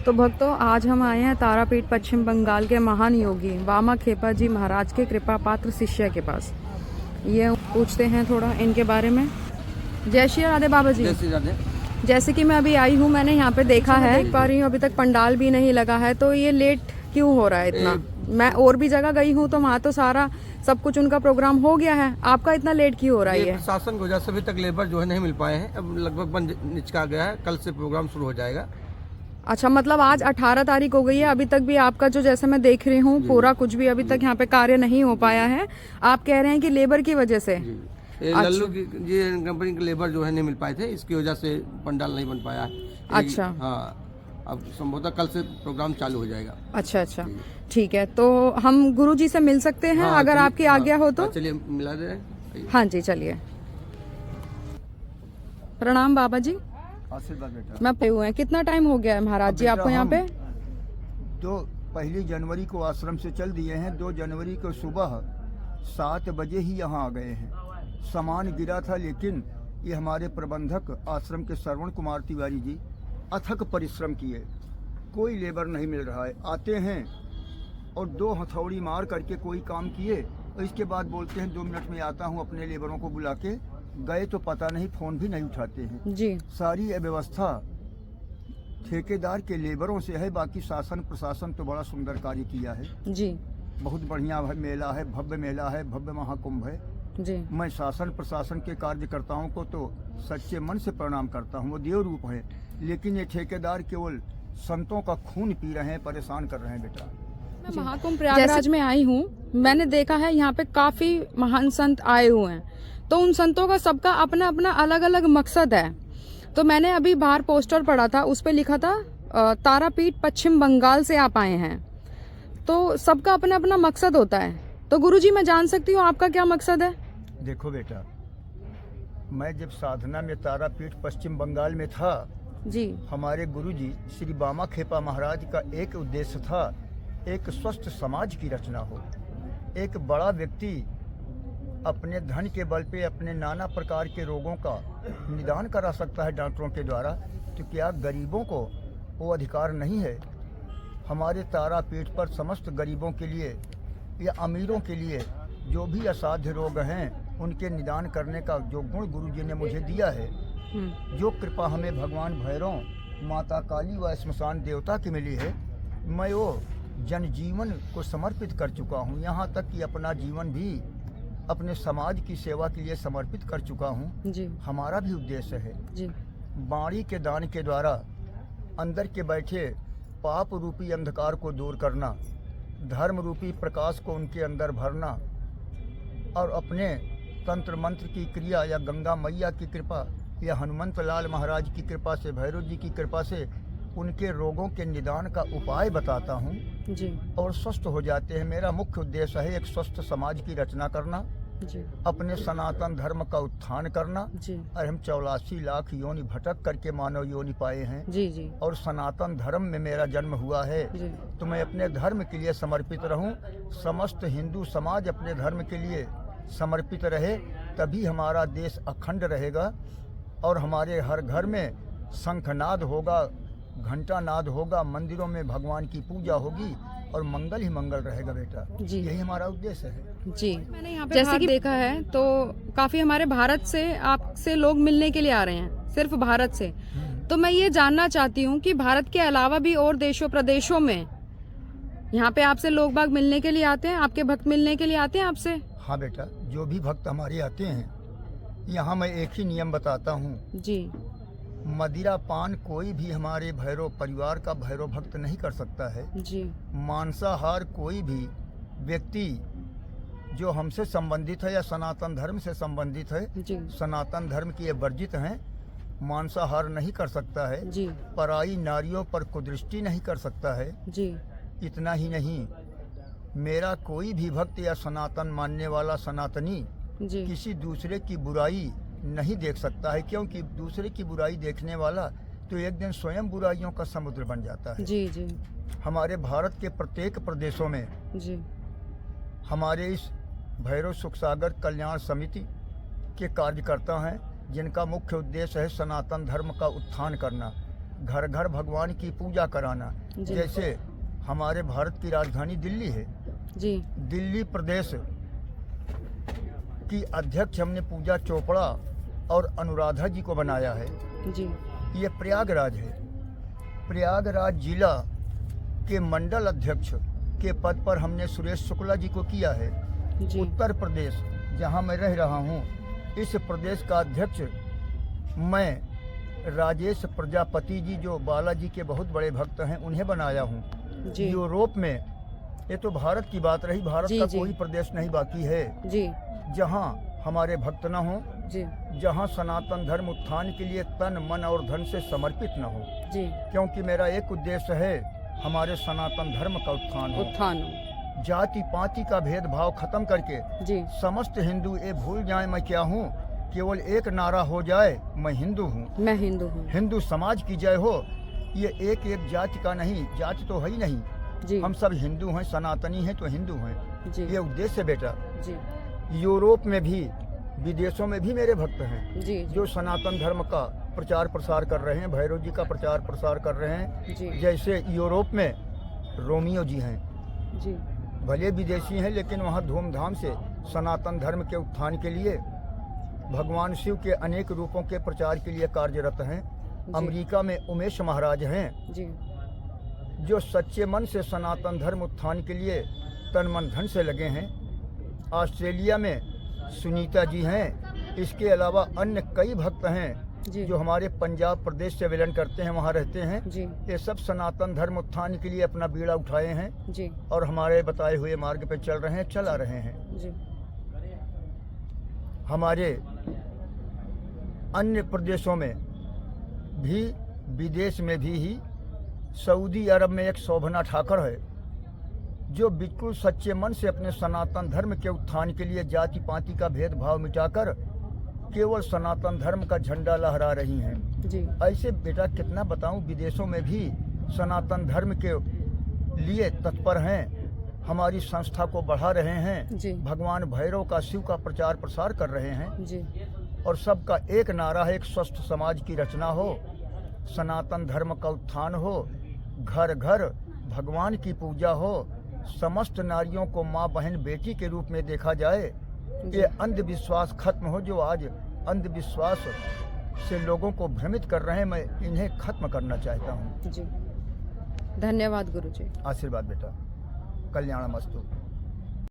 तो भक्तों, आज हम आए हैं तारापीठ पश्चिम बंगाल के महान योगी वामा खेपा जी महाराज के कृपा पात्र शिष्य के पास। ये पूछते हैं थोड़ा इनके बारे में। जय श्री राधे बाबा जी। जय श्री राधे। जैसे कि मैं अभी आई हूँ, मैंने यहाँ पे देखा है, देख पा रही हूँ अभी तक पंडाल भी नहीं लगा है, तो ये लेट क्यों हो रहा है इतना? मैं और भी जगह गई हूँ तो वहाँ तो सारा सब कुछ उनका प्रोग्राम हो गया है, आपका इतना लेट क्यों हो रहा है? प्रशासन की वजह से अभी तक लेबर जो है नहीं मिल पाए हैं। अब लगभग बन निचका गया है, कल से प्रोग्राम शुरू हो जाएगा। अच्छा, मतलब आज 18 तारीख हो गई है, अभी तक भी आपका जो जैसे मैं देख रही हूँ पूरा कुछ भी अभी तक यहाँ पे कार्य नहीं हो पाया है। आप कह रहे हैं कि लेबर की वजह से? लल्लू की ये कंपनी के लेबर जो है नहीं मिल पाए थे, इसकी वजह से पंडाल नहीं बन पाया है। अच्छा, हाँ, अब संभवतः कल से प्रोग्राम चालू हो जाएगा। अच्छा अच्छा, ठीक है। तो हम गुरु जी से मिल सकते हैं? हाँ, अगर आपकी आज्ञा हो तो चलिए मिला दे रहे। हाँ जी, चलिए। प्रणाम बाबा जी। आशीर्वाद बेटा। मैं पे हुए हैं, कितना टाइम हो गया है महाराज जी आपको यहाँ पे? 1 जनवरी को आश्रम से चल दिए हैं। 2 जनवरी को सुबह 7 बजे ही यहाँ आ गए हैं। सामान गिरा था, लेकिन ये हमारे प्रबंधक आश्रम के श्रवण कुमार तिवारी जी अथक परिश्रम किए। कोई लेबर नहीं मिल रहा है। आते हैं और 2 हथौड़ी मार करके कोई काम किए और इसके बाद बोलते हैं 2 मिनट में आता हूँ। अपने लेबरों को बुला के गए तो पता नहीं, फोन भी नहीं उठाते हैं जी। सारी व्यवस्था ठेकेदार के लेबरों से है। बाकी शासन प्रशासन तो बड़ा सुंदर कार्य किया है जी। बहुत बढ़िया मेला है, भव्य मेला है, भव्य महाकुंभ है जी। मैं शासन प्रशासन के कार्यकर्ताओं को तो सच्चे मन से प्रणाम करता हूँ। वो देव रूप है, लेकिन ये ठेकेदार केवल संतों का खून पी रहे हैं, परेशान कर रहे हैं बेटा। मैं महाकुंभ प्रयागराज में आई हूँ, मैंने देखा है यहाँ पे काफी महान संत आए हुए हैं, तो उन संतों का सबका अपना अपना अलग अलग मकसद है। तो मैंने अभी बाहर पोस्टर पढ़ा था, उस पे लिखा था तारापीठ पश्चिम बंगाल से आप आए हैं, तो सबका अपना अपना मकसद होता है। तो गुरुजी, मैं जान सकती हूँ आपका क्या मकसद है? देखो बेटा, मैं जब साधना में तारापीठ पश्चिम बंगाल में था जी, हमारे गुरुजी श्री वामा खेपा महाराज का एक उद्देश्य था, एक स्वस्थ समाज की रचना हो। एक बड़ा व्यक्ति अपने धन के बल पे अपने नाना प्रकार के रोगों का निदान करा सकता है डॉक्टरों के द्वारा, तो क्या गरीबों को वो अधिकार नहीं है? हमारे तारापीठ पर समस्त गरीबों के लिए या अमीरों के लिए जो भी असाध्य रोग हैं उनके निदान करने का जो गुण गुरु जी ने मुझे दिया है, जो कृपा हमें भगवान भैरव, माता काली व श्मशान देवता की मिली है, मैं वो जनजीवन को समर्पित कर चुका हूँ। यहाँ तक कि अपना जीवन भी अपने समाज की सेवा के लिए समर्पित कर चुका हूँ। हमारा भी उद्देश्य है जी। बाणी के दान के द्वारा अंदर के बैठे पाप रूपी अंधकार को दूर करना, धर्म रूपी प्रकाश को उनके अंदर भरना, और अपने तंत्र मंत्र की क्रिया या गंगा मैया की कृपा या हनुमंत लाल महाराज की कृपा से, भैरव जी की कृपा से उनके रोगों के निदान का उपाय बताता हूँ जी। और स्वस्थ हो जाते हैं। मेरा मुख्य उद्देश्य है एक स्वस्थ समाज की रचना करना जी। अपने सनातन धर्म का उत्थान करना जी। और हम 84 लाख योनि भटक करके मानव योनि पाए हैं जी जी। और सनातन धर्म में मेरा जन्म हुआ है जी। तो मैं अपने धर्म के लिए समर्पित रहूं। समस्त हिंदू समाज अपने धर्म के लिए समर्पित रहे, तभी हमारा देश अखंड रहेगा और हमारे हर घर में शंखनाद होगा, घंटा नाद होगा, मंदिरों में भगवान की पूजा होगी और मंगल ही मंगल रहेगा बेटा जी। यही हमारा उद्देश्य है जी। मैंने यहाँ पे जैसे कि देखा है तो काफी हमारे भारत से आपसे लोग मिलने के लिए आ रहे हैं, सिर्फ भारत से। तो मैं ये जानना चाहती हूँ कि भारत के अलावा भी और देशों प्रदेशों में यहाँ पे आपसे लोग बाग मिलने के लिए आते हैं, आपके भक्त मिलने के लिए आते हैं आपसे? हाँ बेटा, जो भी भक्त हमारे आते हैं, यहाँ मैं एक ही नियम बताता हूँ जी। मदिरा पान कोई भी हमारे भैरव परिवार का भैरव भक्त नहीं कर सकता है जी। मांसाहार कोई भी व्यक्ति जो हमसे संबंधित है या सनातन धर्म से संबंधित है जी। सनातन धर्म की ये वर्जित हैं, मांसाहार नहीं कर सकता है जी। पराई नारियों पर कुदृष्टि नहीं कर सकता है जी। इतना ही नहीं, मेरा कोई भी भक्त या सनातन मानने वाला सनातनी जी। किसी दूसरे की बुराई नहीं देख सकता है, क्योंकि दूसरे की बुराई देखने वाला तो एक दिन स्वयं बुराइयों का समुद्र बन जाता है। जी जी। हमारे भारत के प्रत्येक प्रदेशों में जी। हमारे इस भैरव सुख सागर कल्याण समिति के कार्यकर्ता हैं, जिनका मुख्य उद्देश्य है सनातन धर्म का उत्थान करना। घर घर भगवान की पूजा कराना। जी। जैसे हमारे भारत की राजधानी दिल्ली है, जी दिल्ली प्रदेश की अध्यक्ष हमने पूजा चोपड़ा और अनुराधा जी को बनाया है। जी ये प्रयागराज है। प्रयागराज जिला के मंडल अध्यक्ष के पद पर हमने सुरेश शुक्ला जी को किया है। जी उत्तर प्रदेश जहां मैं रह रहा हूं, इस प्रदेश का अध्यक्ष मैं राजेश प्रजापति जी, जो बालाजी के बहुत बड़े भक्त हैं, उन्हें बनाया हूं। जी यूरोप में, ये तो भारत की बात रही, भारत जी, का जी। कोई प्रदेश नहीं बाकी है जी जहां हमारे भक्त न हो, जी जहां सनातन धर्म उत्थान के लिए तन मन और धन से समर्पित न हो। जी क्योंकि मेरा एक उद्देश्य है, हमारे सनातन धर्म का उत्थान हो। उत्थान। जाति पाति का भेदभाव खत्म करके जी समस्त हिंदू ये भूल जाए मैं क्या हूँ, केवल एक नारा हो जाए, मैं हिंदू हूँ। मैं हिंदू हूँ। हिंदू समाज की जय हो। ये एक एक जाति का नहीं, जाति तो है ही नहीं, जी हम सब हिंदू हैं, सनातनी हैं तो हिंदू हैं। जी ये उद्देश्य बेटा। जी यूरोप में भी, विदेशों में भी मेरे भक्त हैं जी जो सनातन धर्म का प्रचार प्रसार कर रहे हैं, भैरव जी का प्रचार प्रसार कर रहे हैं। जी जैसे यूरोप में रोमियो जी हैं, जी भले विदेशी हैं लेकिन वहाँ धूमधाम से सनातन धर्म के उत्थान के लिए, भगवान शिव के अनेक रूपों के प्रचार के लिए कार्यरत हैं। अमेरिका में उमेश महाराज हैं जी जो सच्चे मन से सनातन धर्म उत्थान के लिए तन मन धन से लगे हैं। ऑस्ट्रेलिया में सुनीता जी हैं। इसके अलावा अन्य कई भक्त हैं जी जो हमारे पंजाब प्रदेश से विलय करते हैं, वहाँ रहते हैं। जी ये सब सनातन धर्म उत्थान के लिए अपना बीड़ा उठाए हैं जी और हमारे बताए हुए मार्ग पे चल रहे हैं, चला रहे हैं। जी हमारे अन्य प्रदेशों में भी, विदेश में भी ही, सऊदी अरब में एक शोभना ठाकर है जो बिल्कुल सच्चे मन से अपने सनातन धर्म के उत्थान के लिए जाति पाति का भेदभाव मिटाकर केवल सनातन धर्म का झंडा लहरा रही हैं। जी ऐसे बेटा कितना बताऊं, विदेशों में भी सनातन धर्म के लिए तत्पर हैं, हमारी संस्था को बढ़ा रहे हैं, जी भगवान भैरव का, शिव का प्रचार प्रसार कर रहे हैं। जी और सबका एक नारा है, एक स्वस्थ समाज की रचना हो, सनातन धर्म का उत्थान हो, घर घर भगवान की पूजा हो, समस्त नारियों को माँ बहन बेटी के रूप में देखा जाए। ये अंधविश्वास खत्म हो, जो आज अंधविश्वास से लोगों को भ्रमित कर रहे हैं, मैं इन्हें खत्म करना चाहता हूँ। जी धन्यवाद गुरुजी। आशीर्वाद बेटा, कल्याणमस्तु।